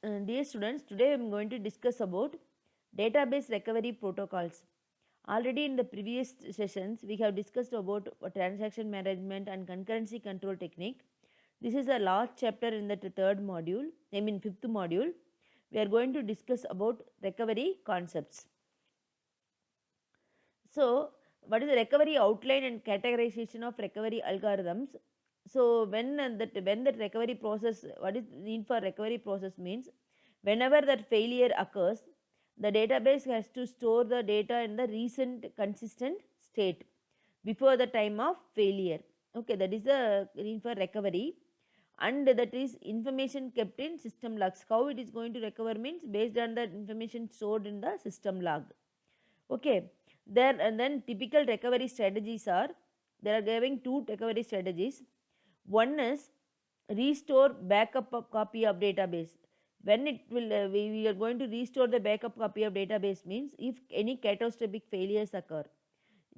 Dear students, today I am going to discuss about database recovery protocols. Already in the previous sessions, we have discussed about transaction management and concurrency control technique. This is a last chapter in the third module, fifth module. We are going to discuss about recovery concepts. So, what is the recovery outline and categorization of recovery algorithms? So, when that recovery process, what is need for recovery process means, whenever that failure occurs, the database has to store the data in the recent consistent state before the time of failure. Okay, that is the need for recovery, and that is information kept in system logs. How it is going to recover means based on the information stored in the system log. Okay, there and then typical recovery strategies are, they are giving two recovery strategies. One is restore backup of copy of database. When it will we are going to restore the backup copy of database means if any catastrophic failures occur,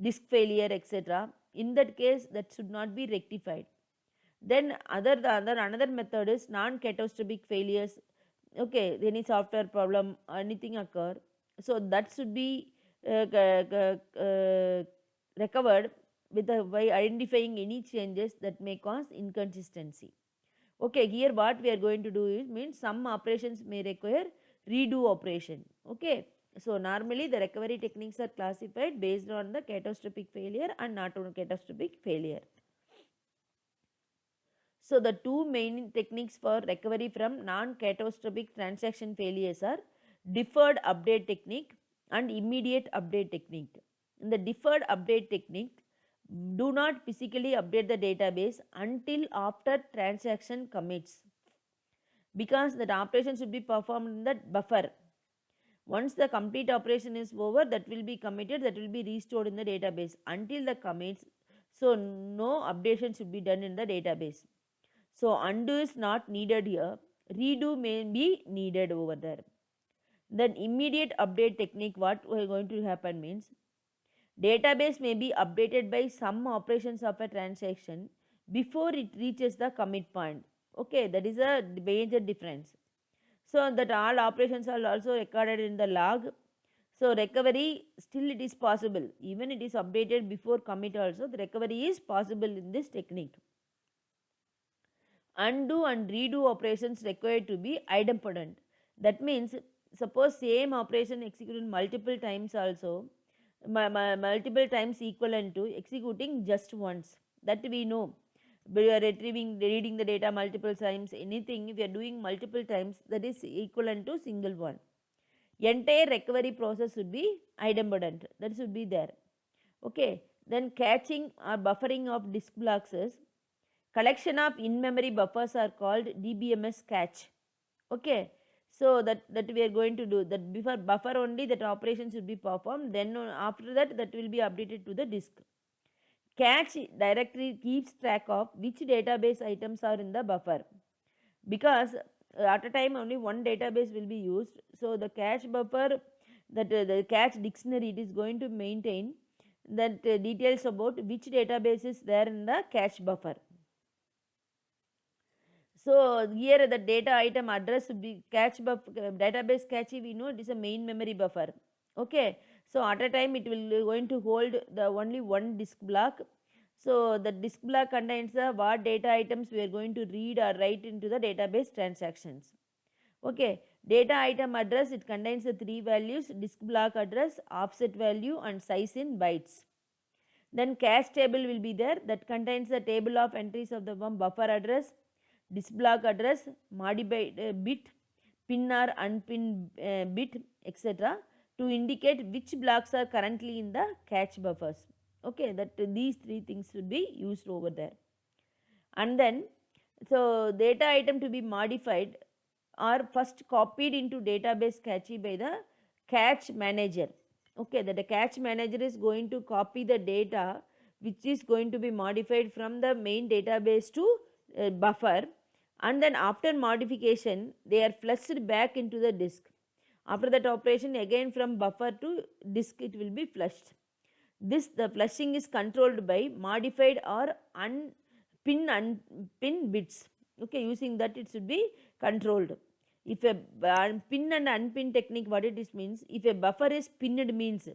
disk failure, etc., in that case that should not be rectified. Then another method is non catastrophic failures. Okay, any software problem, anything occur, so that should be recovered with by identifying any changes that may cause inconsistency. Okay, here what we are going to do is means some operations may require redo operation. Okay, so normally the recovery techniques are classified based on the catastrophic failure and not on catastrophic failure. So the two main techniques for recovery from non-catastrophic transaction failures are deferred update technique and immediate update technique. In the deferred update technique, do not physically update the database until after transaction commits, because that operation should be performed in that buffer. Once the complete operation is over, that will be committed, that will be restored in the database until the commits. So no updation should be done in the database. So undo is not needed here, redo may be needed over there. Then immediate update technique, what we are going to happen means, database may be updated by some operations of a transaction before it reaches the commit point. Okay, that is a major difference. So that all operations are also recorded in the log. So recovery still it is possible, even it is updated before commit also, the recovery is possible in this technique. Undo and redo operations required to be idempotent. That means suppose same operation executed multiple times also, multiple times equivalent to executing just once, that we know. We are reading the data multiple times, anything if we are doing multiple times, that is equivalent to single one. Entire recovery process should be idempotent, that should be there. Okay, then catching or buffering of disk blocks is, collection of in-memory buffers are called DBMS cache. Okay, so that we are going to do that before buffer only that operation should be performed. Then after that will be updated to the disk. Cache directory keeps track of which database items are in the buffer, because at a time only one database will be used. So the cache buffer, that the cache dictionary, it is going to maintain that details about which database is there in the cache buffer. So here the data item address would be cache buffer, database cache, we know it is a main memory buffer. Okay, so at a time it will going to hold the only one disk block. So the disk block contains the what data items we are going to read or write into the database transactions. Okay, data item address, it contains the three values: disk block address, offset value, and size in bytes. Then cache table will be there, that contains the table of entries of the one buffer address, disk block address, modified bit, pin or unpin bit, etc., to indicate which blocks are currently in the cache buffers. Okay, that these three things should be used over there. And then, so data item to be modified are first copied into database cache by the cache manager. Okay, that the cache manager is going to copy the data which is going to be modified from the main database to buffer, and then after modification they are flushed back into the disk. After that operation, again from buffer to disk it will be flushed. This, the flushing is controlled by modified or unpin bits. Okay, using that it should be controlled. If a pin and unpin technique, what it is means, if a buffer is pinned means,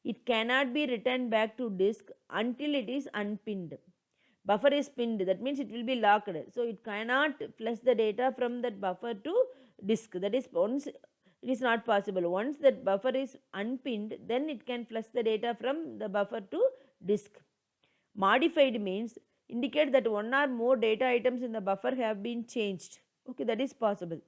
it cannot be returned back to disk until it is unpinned. Buffer is pinned, that means it will be locked, so it cannot flush the data from that buffer to disk. That is, once it is not possible. Once that buffer is unpinned, then it can flush the data from the buffer to disk. Modified means indicate that one or more data items in the buffer have been changed. Okay, that is possible.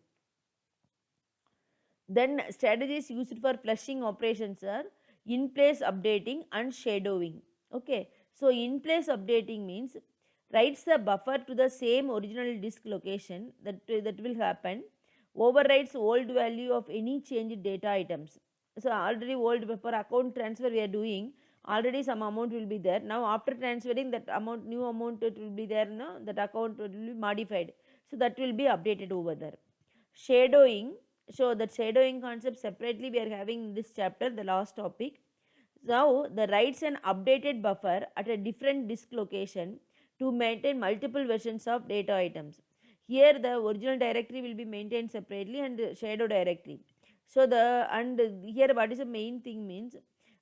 Then strategies used for flushing operations are in place updating and shadowing. Okay, so in place updating means writes the buffer to the same original disk location, that will happen, overwrites old value of any changed data items. So already old, for account transfer we are doing, already some amount will be there. Now after transferring that amount, new amount it will be there, no, that account will be modified, so that will be updated over there. Shadowing, so that shadowing concept separately we are having in this chapter, the last topic. Now the writes an updated buffer at a different disk location to maintain multiple versions of data items. Here the original directory will be maintained separately and the shadow directory. So the, and here what is the main thing means,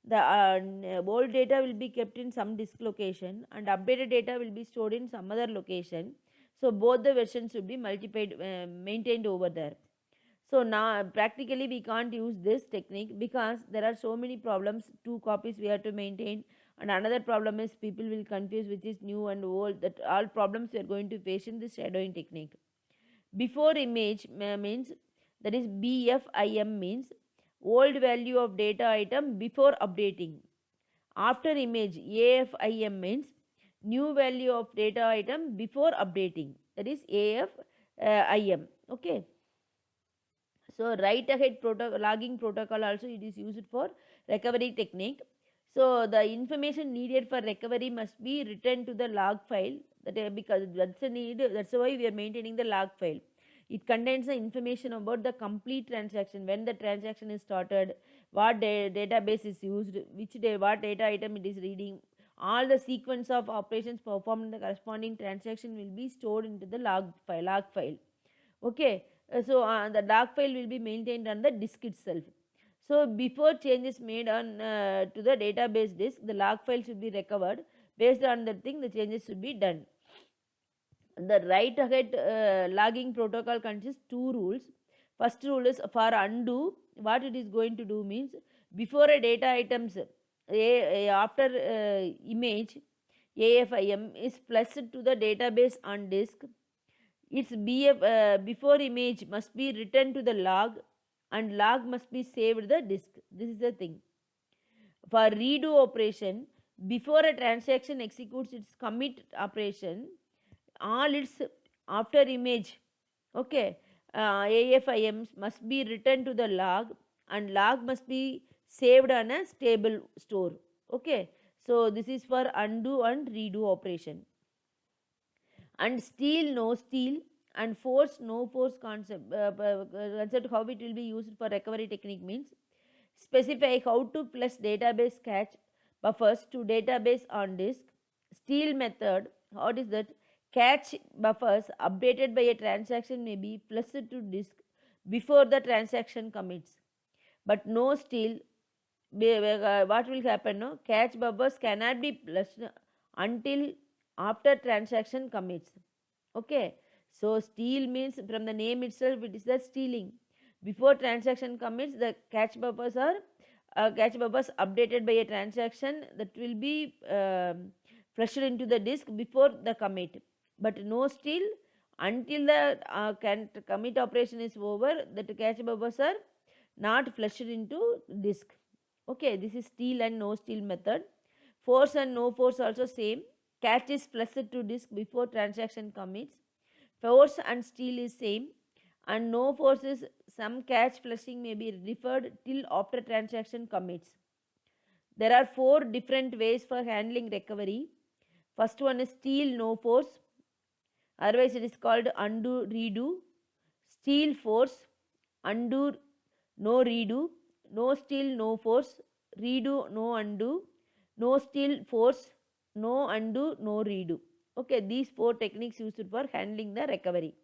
the old data will be kept in some disk location and updated data will be stored in some other location. So both the versions should be multiplied, maintained over there. So now practically we can't use this technique because there are so many problems. Two copies we have to maintain, and another problem is people will confuse which is new and old. That all problems we are going to face in this shadowing technique. Before image means, that is BFIM means old value of data item before updating. After image AFIM means new value of data item before updating. That is AFIM. Okay. So write ahead logging protocol also it is used for recovery technique. So the information needed for recovery must be written to the log file, that because that's a need, that's why we are maintaining the log file. It contains the information about the complete transaction, when the transaction is started, what database is used, which day, what data item it is reading. All the sequence of operations performed in the corresponding transaction will be stored into the log file. Okay, so the log file will be maintained on the disk itself. So before changes made on to the database disk, the log file should be recovered. Based on that thing, the changes should be done. The write ahead logging protocol consists two rules. First rule is for undo. What it is going to do means, before a data items after image AFIM is flushed to the database on disk, its before image must be written to the log and log must be saved the disk. This is the thing. For redo operation, before a transaction executes its commit operation, all its after image, okay, AFIMs must be written to the log and log must be saved on a stable store. Okay, so this is for undo and redo operation. And steal no steal and force no force concept, how it will be used for recovery technique means, specify how to flush database cache buffers to database on disk. Steal method, what is that, cache buffers updated by a transaction may be flushed to disk before the transaction commits. But no steal, what will happen, no, cache buffers cannot be flushed until after transaction commits. Okay, so steal means, from the name itself it is the stealing. Before transaction commits, the cache buffers are cache buffers updated by a transaction that will be flushed into the disk before the commit. But no steal until the commit operation is over, that cache buffers are not flushed into disk. Okay, this is steal and no steal method. Force and no force also same. Cache is flushed to disk before transaction commits. Force and steal is same, and no force is some cache flushing may be deferred till after transaction commits. There are four different ways for handling recovery. First one is steal no force, otherwise it is called undo redo. Steal force, undo no redo. No steal no force, redo no undo. No steal force, no undo no redo. Okay, these four techniques used for handling the recovery.